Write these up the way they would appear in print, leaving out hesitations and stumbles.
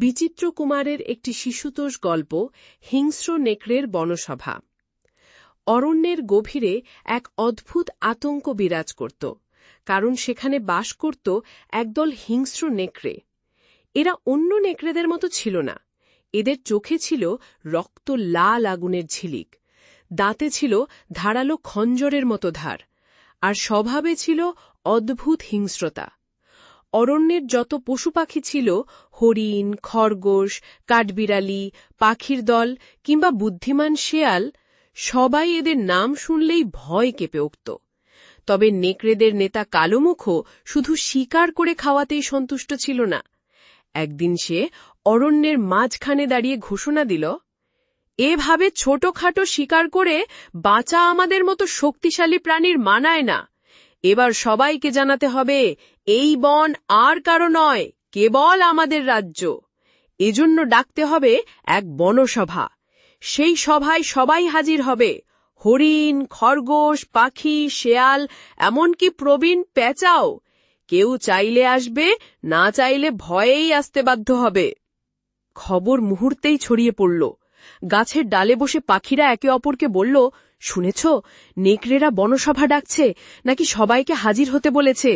বিচিত্র কুমারের একটি শিশুতোষ গল্প হিংস্র নেকড়ের বনসভা। অরণ্যের গভীরে এক অদ্ভুত আতঙ্ক বিরাজ করত, কারণ সেখানে বাস করত একদল হিংস্র নেকড়ে। এরা অন্য নেকড়েদের মতো ছিল না। এদের চোখে ছিল রক্ত লাল আগুনের ঝিলিক, দাঁতে ছিল ধারালো খঞ্জরের মতো ধার, আর স্বভাবে ছিল অদ্ভুত হিংস্রতা। অরণ্যের যত পশু পাখি ছিল, হরিণ, খরগোশ, কাঠবিড়ালি, পাখির দল কিংবা বুদ্ধিমান শেয়াল, সবাই এদের নাম শুনলেই ভয় কেঁপে উঠত। তবে নেকড়েদের নেতা কালোমুখো শুধু শিকার করে খাওয়াতেই সন্তুষ্ট ছিল না। একদিন সে অরণ্যের মাঝখানে দাঁড়িয়ে ঘোষণা দিল, এভাবে ছোটখাটো শিকার করে বাঁচা আমাদের মতো শক্তিশালী প্রাণীর মানায় না। এবার সবাইকে জানাতে হবে, এই বন আর কারো নয়, কেবল আমাদের রাজ্য। এজন্য ডাকতে হবে এক বনসভা। সেই সভায় সবাই হাজির হবে, হরিণ, খরগোশ, পাখি, শেয়াল, এমনকি প্রবীণ পেঁচাও। কেউ চাইলে আসবে, না চাইলে ভয়েই আসতে বাধ্য হবে। খবর মুহূর্তেই ছড়িয়ে পড়ল। গাছের ডালে বসে পাখিরা একে অপরকে বলল, শুনেছ, নেকড়েরা বনসভা ডাকছে, নাকি সবাইকে হাজির হতে বলেছে।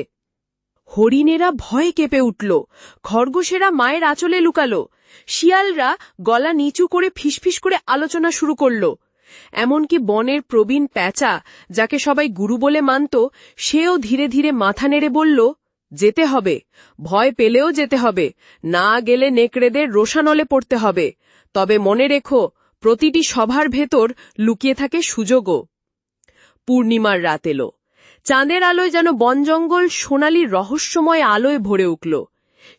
হরিণেরা ভয়ে কেঁপে উঠল, খরগোশেরা মায়ের আঁচলে লুকাল, শিয়ালরা গলা নিচু করে ফিসফিস করে আলোচনা শুরু করল। এমনকি বনের প্রবীণ পেঁচা, যাকে সবাই গুরু বলে মানত, সেও ধীরে ধীরে মাথা নেড়ে বলল, যেতে হবে, ভয় পেলেও যেতে হবে, না গেলে নেকড়েদের রোষানলে পড়তে হবে। তবে মনে রেখো, প্রতিটি সভার ভেতর লুকিয়ে থাকে সুযোগও। পূর্ণিমার রাত এলো। চাঁদের আলোয় যেন বনজঙ্গল সোনালি রহস্যময় আলোয় ভরে উঠল।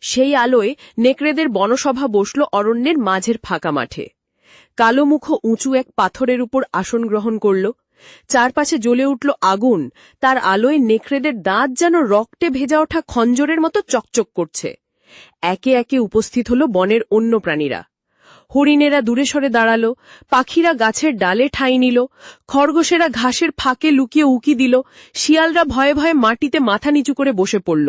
সেই আলোয় নেকড়েদের বনসভা বসল অরণ্যের মাঝের ফাঁকা মাঠে। কালোমুখো উঁচু এক পাথরের উপর আসন গ্রহণ করল। চারপাশে জ্বলে উঠল আগুন, তার আলোয় নেকড়েদের দাঁত যেন রক্তে ভেজা ওঠা খঞ্জরের মতো চকচক করছে। একে একে উপস্থিত হল বনের অন্য প্রাণীরা। হরিণেরা দূরে সরে দাঁড়াল, পাখিরা গাছের ডালে ঠাঁই নিল, খরগোশেরা ঘাসের ফাঁকে লুকিয়ে উকি দিল, শিয়ালরা ভয়ে ভয়ে মাটিতে মাথা নিচু করে বসে পড়ল।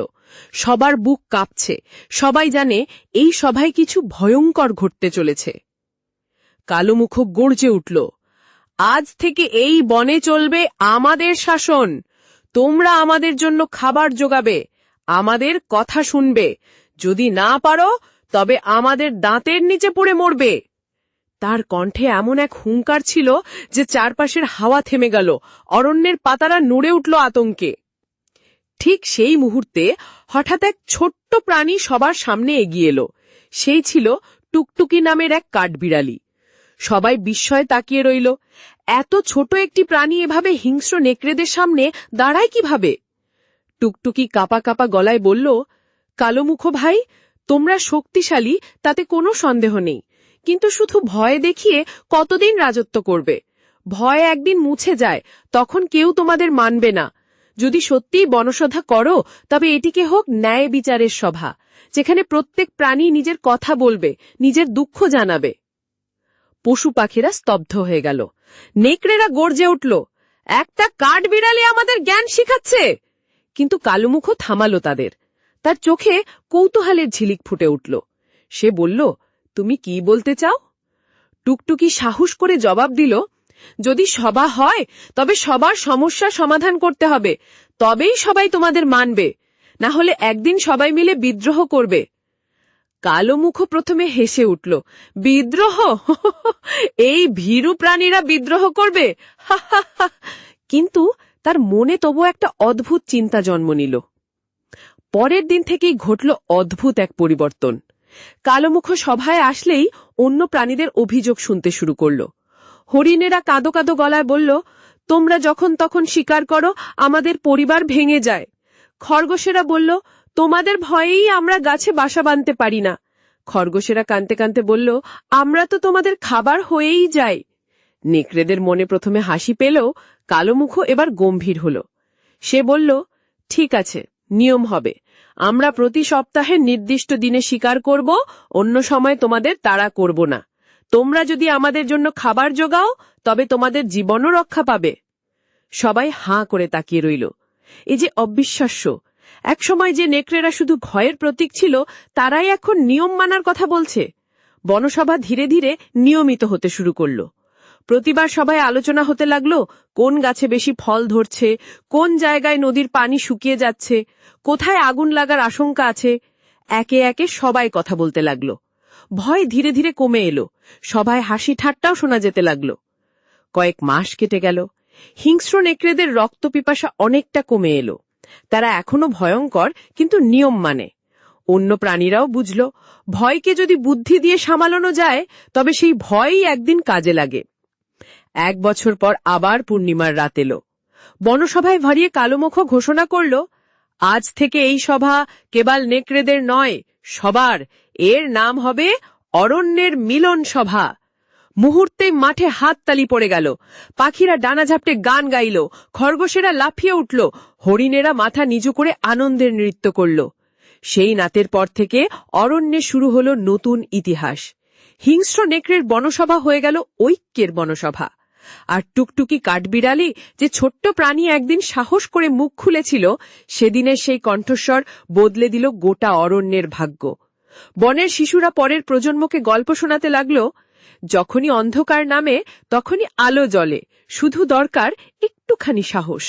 সবার বুক কাঁপছে, সবাই জানে এই সভায় কিছু ভয়ঙ্কর ঘটতে চলেছে। কালোমুখো গর্জে উঠল, আজ থেকে এই বনে চলবে আমাদের শাসন। তোমরা আমাদের জন্য খাবার জোগাবে, আমাদের কথা শুনবে। যদি না পারো, তবে আমাদের দাঁতের নিচে পড়ে মরবে। তার কণ্ঠে এমন এক হুঙ্কার ছিল যে চারপাশের হাওয়া থেমে গেল, অরণ্যের পাতারা নড়ে উঠল আতঙ্কে। ঠিক সেই মুহূর্তে হঠাৎ এক ছোট্ট প্রাণী সবার সামনে এগিয়ে এলো। সেই ছিল টুকটুকি নামের এক কাঠবিড়ালি। সবাই বিস্ময়ে তাকিয়ে রইল। এত ছোট একটি প্রাণী এভাবে হিংস্র নেকড়েদের সামনে দাঁড়ায় কিভাবে? টুকটুকি কাঁপা কাঁপা গলায় বলল, কালোমুখো ভাই, তোমরা শক্তিশালী, তাতে কোনো সন্দেহ নেই, কিন্তু শুধু ভয় দেখিয়ে কতদিন রাজত্ব করবে? ভয় একদিন মুছে যায়, তখন কেউ তোমাদের মানবে না। যদি সত্যিই বনসভা করো, তবে এটিকে হোক ন্যায় বিচারের সভা, যেখানে প্রত্যেক প্রাণী নিজের কথা বলবে, নিজের দুঃখ জানাবে। পশু পাখিরা স্তব্ধ হয়ে গেল। নেকড়েরা গর্জে উঠল, একটা কাঠবিড়ালি আমাদের জ্ঞান শিখাচ্ছে। কিন্তু কালোমুখো থামালো তাদের। তার চোখে কৌতূহলের ঝিলিক ফুটে উঠল। সে বলল, তুমি কি বলতে চাও? টুকটুকি সাহস করে জবাব দিল, যদি সভা হয়, তবে সবার সমস্যা সমাধান করতে হবে, তবেই সবাই তোমাদের মানবে, না হলে একদিন সবাই মিলে বিদ্রোহ করবে। কালোমুখো প্রথমে হেসে উঠল, বিদ্রোহ? এই ভীরু প্রাণীরা বিদ্রোহ করবে? কিন্তু তার মনে তবু একটা অদ্ভুত চিন্তা জন্ম নিল। পরের দিন থেকেই ঘটল অদ্ভুত এক পরিবর্তন। কালোমুখো সভায় আসলেই অন্য প্রাণীদের অভিযোগ শুনতে শুরু করল। হরিণেরা কাঁদো কাঁদো গলায় বলল, তোমরা যখন তখন শিকার করো, আমাদের পরিবার ভেঙে যায়। খরগোশেরা বলল, তোমাদের ভয়েই আমরা গাছে বাসা বাঁধতে পারি না। খরগোশেরা কাঁদতে কাঁদতে বলল, আমরা তো তোমাদের খাবার হয়েই যাই। নেকড়েদের মনে প্রথমে হাসি পেলেও কালোমুখো এবার গম্ভীর হল। সে বলল, ঠিক আছে, নিয়ম হবে, আমরা প্রতি সপ্তাহে নির্দিষ্ট দিনে শিকার করব, অন্য সময় তোমাদের তাড়া করব না। তোমরা যদি আমাদের জন্য খাবার জোগাও, তবে তোমাদের জীবনও রক্ষা পাবে। সবাই হাঁ করে তাকিয়ে রইল। এই যে অবিশ্বাস্য, একসময় যে নেকড়েরা শুধু ভয়ের প্রতীক ছিল, তারাই এখন নিয়ম মানার কথা বলছে। বনসভা ধীরে ধীরে নিয়মিত হতে শুরু করল। প্রতিবার সবাই আলোচনা হতে লাগলো, কোন গাছে বেশি ফল ধরছে, কোন জায়গায় নদীর পানি শুকিয়ে যাচ্ছে, কোথায় আগুন লাগার আশঙ্কা আছে। একে একে সবাই কথা বলতে লাগলো। ভয় ধীরে ধীরে কমে এলো, সবাই হাসি ঠাট্টাও শোনা যেতে লাগলো। কয়েক মাস কেটে গেল। হিংস্র নেকড়েদের রক্ত পিপাসা অনেকটা কমে এলো। তারা এখনো ভয়ঙ্কর, কিন্তু নিয়ম মানে। অন্য প্রাণীরাও বুঝল, ভয়কে যদি বুদ্ধি দিয়ে সামলানো যায়, তবে সেই ভয়ই একদিন কাজে লাগে। 1 বছর পর আবার পূর্ণিমার রাত এলো। বনসভায় ভারিয়ে কালোমুখ ঘোষণা করল, আজ থেকে এই সভা কেবল নেকড়েদের নয়, সবার। এর নাম হবে অরণ্যের মিলন সভা। মুহূর্তেই মাঠে হাততালি পড়ে গেল। পাখিরা ডানা ঝাপটে গান গাইল, খরগোশেরা লাফিয়ে উঠল, হরিণেরা মাথা নিচু করে আনন্দের নৃত্য করল। সেই রাতের পর থেকে অরণ্যে শুরু হলো নতুন ইতিহাস। হিংস্র নেকড়ের বনসভা হয়ে গেল ঐক্যের বনসভা। আর টুকটুকি কাঠবিড়ালি, যে ছোট্ট প্রাণী একদিন সাহস করে মুখ খুলেছিল, সেদিনের সেই কণ্ঠস্বর বদলে দিল গোটা অরণ্যের ভাগ্য। বনের শিশুরা পরের প্রজন্মকে গল্প শোনাতে লাগলো, যখনই অন্ধকার নামে তখনই আলো জ্বলে, শুধু দরকার একটুখানি সাহস।